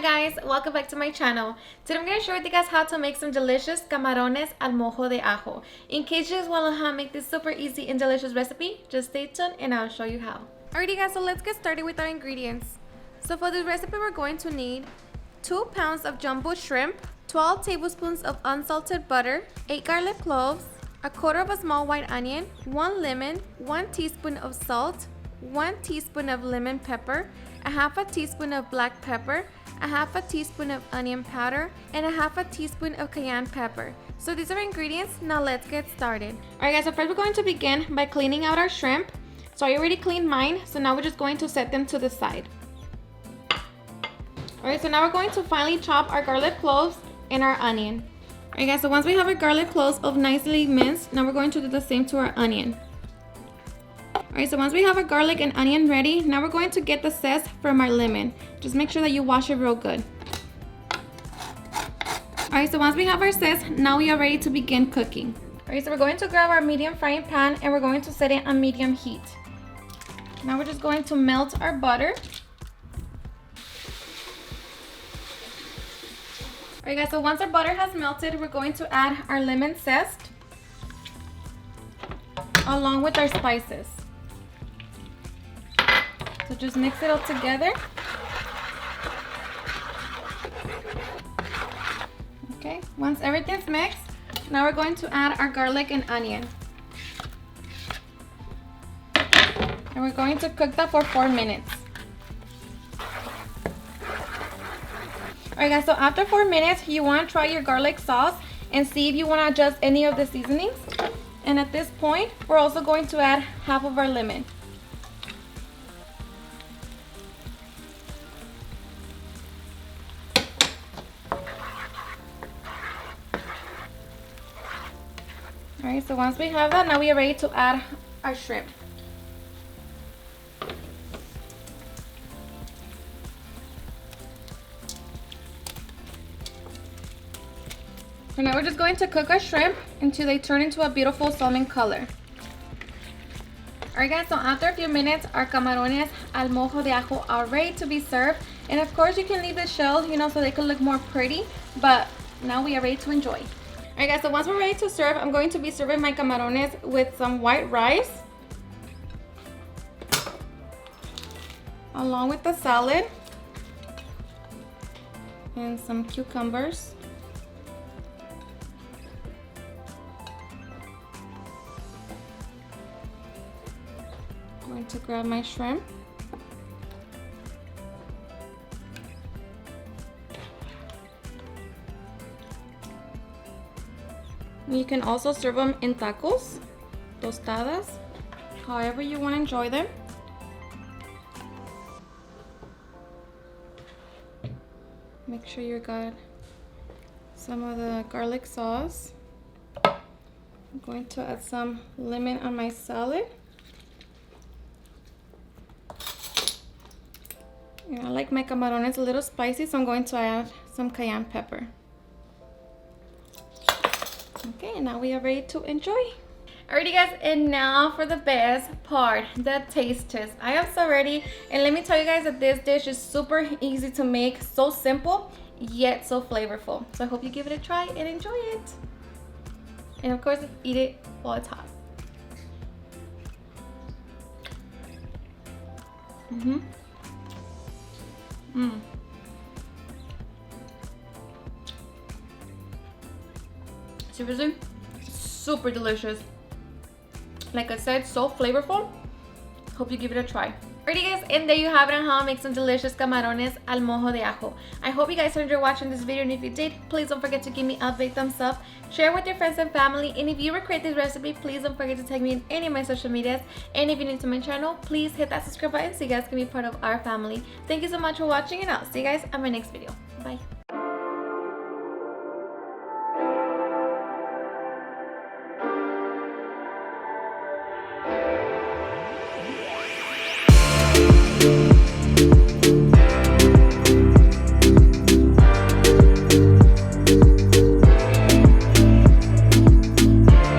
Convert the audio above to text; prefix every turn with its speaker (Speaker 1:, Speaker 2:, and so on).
Speaker 1: Hi guys, welcome back to my channel. Today I'm going to show you guys how to make some delicious camarones al mojo de ajo. In case you just want to know how to make this super easy and delicious recipe, just stay tuned and I'll show you how. Alrighty guys, so let's get started with our ingredients. So for this recipe we're going to need 2 pounds of jumbo shrimp, 12 tablespoons of unsalted butter, 8 garlic cloves, a quarter of a small white onion, 1 lemon, 1 teaspoon of salt, 1 teaspoon of lemon pepper, a half a teaspoon of black pepper, a half a teaspoon of onion powder, and a half a teaspoon of cayenne pepper. So these are our ingredients. Now let's get started. Alright guys, so first we're going to begin by cleaning out our shrimp. So I already cleaned mine, so now we're just going to set them to the side. Alright, so now we're going to finally chop our garlic cloves and our onion. Alright guys, so once we have our garlic cloves of nicely minced, now we're going to do the same to our onion. Alright, so once we have our garlic and onion ready, now we're going to get the zest from our lemon. Just make sure that you wash it real good. Alright, so once we have our zest, now we are ready to begin cooking. Alright, so we're going to grab our medium frying pan and we're going to set it on medium heat. Now we're just going to melt our butter. Alright guys, so once our butter has melted, we're going to add our lemon zest along with our spices. So just mix it all together. Okay, once everything's mixed, now we're going to add our garlic and onion. And we're going to cook that for 4 minutes. Alright guys, so after 4 minutes, you want to try your garlic sauce and see if you want to adjust any of the seasonings. And at this point, we're also going to add half of our lemon. Alright, so once we have that, now we are ready to add our shrimp. So now we're just going to cook our shrimp until they turn into a beautiful salmon color. Alright guys, so after a few minutes, our camarones al mojo de ajo are ready to be served. And of course you can leave the shells, so they can look more pretty, but now we are ready to enjoy. Alright guys, so once we're ready to serve, I'm going to be serving my camarones with some white rice along with the salad and some cucumbers. I'm going to grab my shrimp. You can also serve them in tacos, tostadas, however you want to enjoy them. Make sure you got some of the garlic sauce. I'm going to add some lemon on my salad. And I like my camarones a little spicy, so I'm going to add some cayenne pepper. Okay, and now we are ready to enjoy. Alrighty guys, and now for the best part, the taste test. I am so ready, and let me tell you guys that this dish is super easy to make, so simple, yet so flavorful. So I hope you give it a try and enjoy it. And of course, eat it while it's hot. Seriously, super delicious. Like I said, so flavorful. Hope you give it a try. Alrighty guys, and there you have it on how I make some delicious camarones al mojo de ajo. I hope you guys enjoyed watching this video, and if you did, please don't forget to give me a big thumbs up, share with your friends and family, and if you recreate this recipe, please don't forget to tag me in any of my social medias. And if you're new to my channel, please hit that subscribe button so you guys can be part of our family. Thank you so much for watching, and I'll see you guys on my next video. Bye.